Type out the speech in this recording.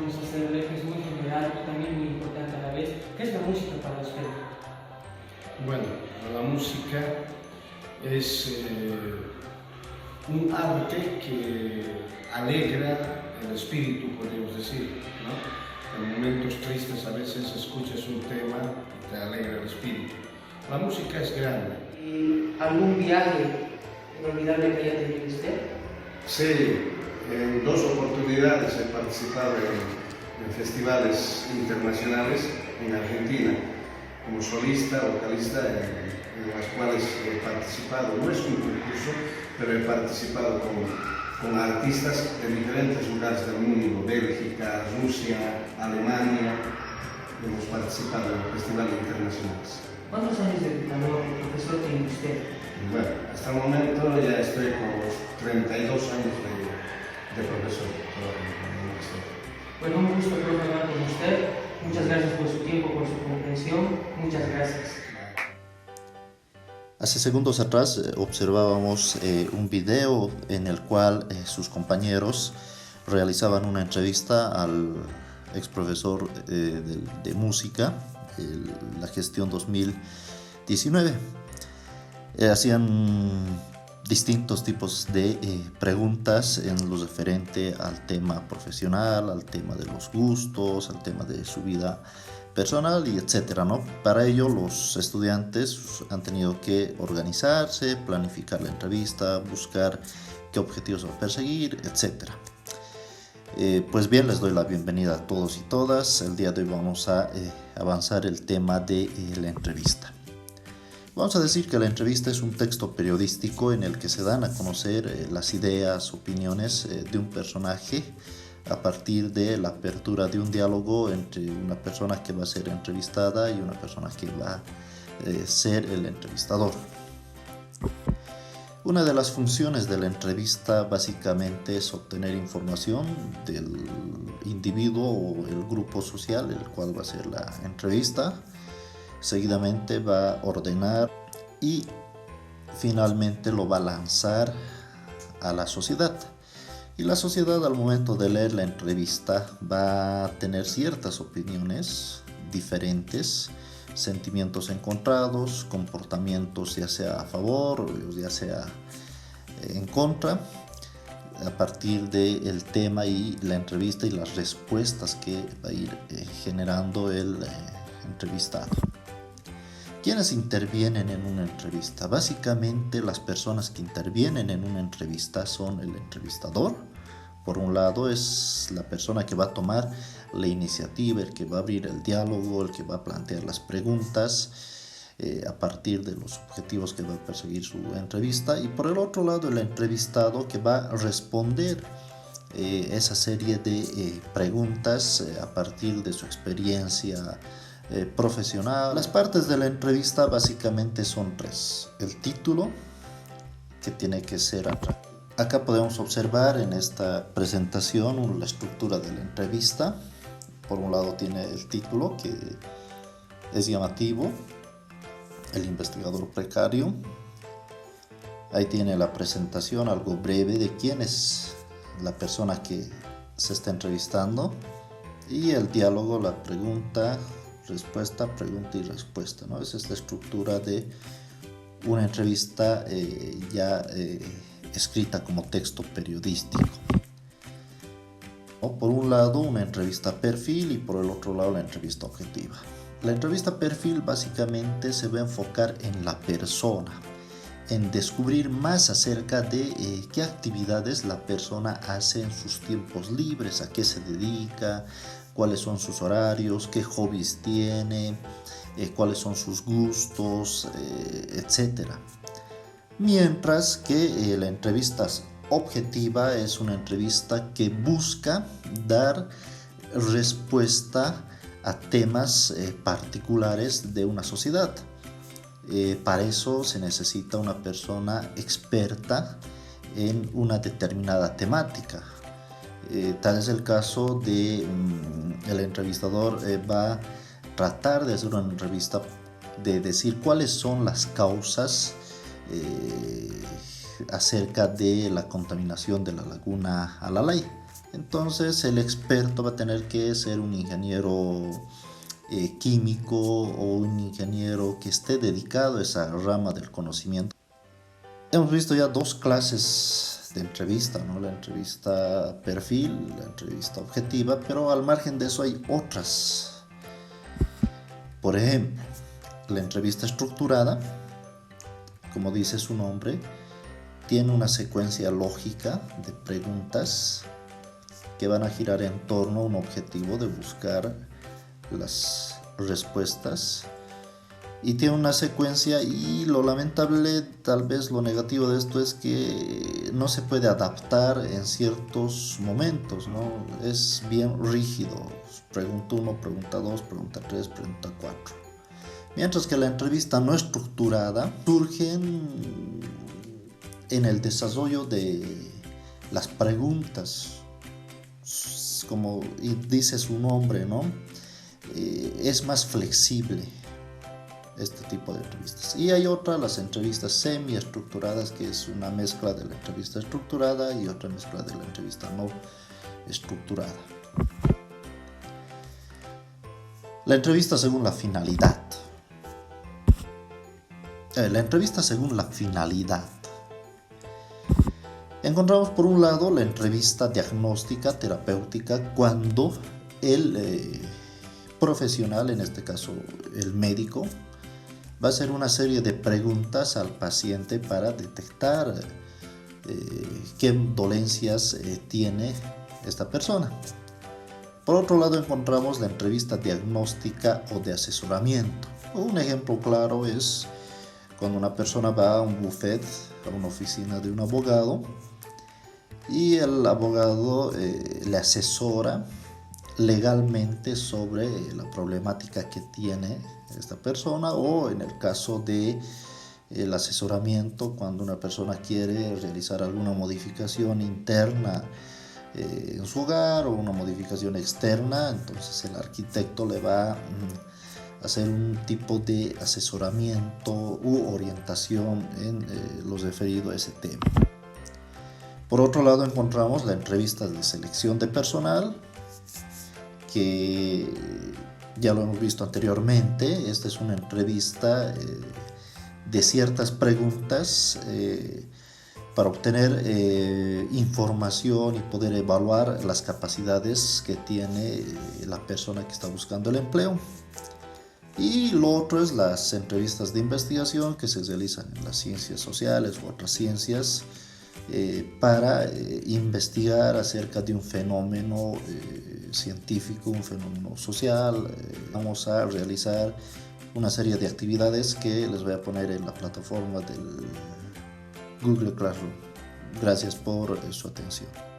empezamos a hacerle, que es muy general, pero también muy importante a la vez. ¿Qué es la música para usted? Bueno, la música es un arte que alegra el espíritu, podríamos decir, ¿no? En momentos tristes a veces escuchas un tema y te alegra el espíritu. La música es grande. ¿Y algún viaje inolvidable que haya tenido usted? Sí, en dos oportunidades he participado en festivales internacionales en Argentina, como solista, vocalista, en las cuales he participado. No es un concurso, pero he participado con artistas de diferentes lugares del mundo, Bélgica, Rusia, Alemania. Hemos participado en festivales internacionales. ¿Cuántos años de educador y profesor tiene usted? Bueno, hasta el momento ya estoy con los 32 años de profesor. Bueno, un gusto poder hablar con usted. Muchas gracias por su tiempo, por su comprensión. Muchas gracias. Hace segundos atrás observábamos un video en el cual sus compañeros realizaban una entrevista al ex profesor de música, la gestión 2019. Hacían distintos tipos de preguntas en lo referente al tema profesional, al tema de los gustos, al tema de su vida personal y etcétera, ¿no? Para ello los estudiantes han tenido que organizarse, planificar la entrevista, buscar qué objetivos va a perseguir, etcétera. Pues bien, les doy la bienvenida a todos y todas. El día de hoy vamos a avanzar el tema de la entrevista. Vamos a decir que la entrevista es un texto periodístico en el que se dan a conocer las ideas, opiniones de un personaje a partir de la apertura de un diálogo entre una persona que va a ser entrevistada y una persona que va a ser el entrevistador. Una de las funciones de la entrevista básicamente es obtener información del individuo o el grupo social el cual va a ser la entrevista. Seguidamente va a ordenar y finalmente lo va a lanzar a la sociedad. Y la sociedad al momento de leer la entrevista va a tener ciertas opiniones diferentes, sentimientos encontrados, comportamientos ya sea a favor o ya sea en contra, a partir del tema y la entrevista y las respuestas que va a ir generando el entrevistado. ¿Quiénes intervienen en una entrevista? Básicamente las personas que intervienen en una entrevista son el entrevistador. Por un lado es la persona que va a tomar la iniciativa, el que va a abrir el diálogo, el que va a plantear las preguntas a partir de los objetivos que va a perseguir su entrevista. Y por el otro lado el entrevistado que va a responder esa serie de preguntas a partir de su experiencia profesional. Las partes de la entrevista básicamente son tres. El título, que tiene que ser atractivo. Acá podemos observar en esta presentación la estructura de la entrevista. Por un lado tiene el título, que es llamativo, el investigador precario. Ahí tiene la presentación, algo breve de quién es la persona que se está entrevistando. Y el diálogo, la pregunta, respuesta, pregunta y respuesta, ¿no? Esa es la estructura de una entrevista escrita como texto periodístico. Por un lado una entrevista perfil y por el otro lado la entrevista objetiva. La entrevista perfil básicamente se va a enfocar en la persona, en descubrir más acerca de qué actividades la persona hace en sus tiempos libres, a qué se dedica, cuáles son sus horarios, qué hobbies tiene, cuáles son sus gustos, etc. Mientras que la entrevista objetiva es una entrevista que busca dar respuesta a temas particulares de una sociedad. Para eso se necesita una persona experta en una determinada temática. Tal es el caso de el entrevistador va a tratar de hacer una entrevista de decir cuáles son las causas acerca de la contaminación de la laguna Alalay. Entonces el experto va a tener que ser un ingeniero químico o un ingeniero que esté dedicado a esa rama del conocimiento. Hemos visto ya dos clases de entrevista, ¿no? La entrevista perfil, la entrevista objetiva, pero al margen de eso hay otras. Por ejemplo, la entrevista estructurada, como dice su nombre, tiene una secuencia lógica de preguntas que van a girar en torno a un objetivo de buscar las respuestas, y tiene una secuencia, y lo lamentable, tal vez lo negativo de esto, es que no se puede adaptar en ciertos momentos, ¿no? Es bien rígido. Pregunta 1, pregunta 2, pregunta 3, pregunta 4. Mientras que la entrevista no estructurada surge en el desarrollo de las preguntas, como dice su nombre, ¿no? Es más flexible este tipo de entrevistas. Y hay otra, las entrevistas semi-estructuradas, que es una mezcla de la entrevista estructurada y otra mezcla de la entrevista no estructurada. La entrevista según la finalidad. La entrevista según la finalidad. Encontramos por un lado la entrevista diagnóstica terapéutica, cuando el profesional, en este caso el médico, va a hacer una serie de preguntas al paciente para detectar qué dolencias tiene esta persona. Por otro lado, encontramos la entrevista diagnóstica o de asesoramiento. Un ejemplo claro es cuando una persona va a un buffet, a una oficina de un abogado, y el abogado le asesora legalmente sobre la problemática que tiene esta persona, o en el caso de el asesoramiento, cuando una persona quiere realizar alguna modificación interna en su hogar, o una modificación externa, entonces el arquitecto le va a hacer un tipo de asesoramiento u orientación en lo referido a ese tema. Por otro lado, encontramos la entrevista de selección de personal, que ya lo hemos visto anteriormente. Esta es una entrevista de ciertas preguntas para obtener información y poder evaluar las capacidades que tiene la persona que está buscando el empleo. Y lo otro es las entrevistas de investigación, que se realizan en las ciencias sociales u otras ciencias para investigar acerca de un fenómeno científico, un fenómeno social. Vamos a realizar una serie de actividades que les voy a poner en la plataforma del Google Classroom. Gracias por su atención.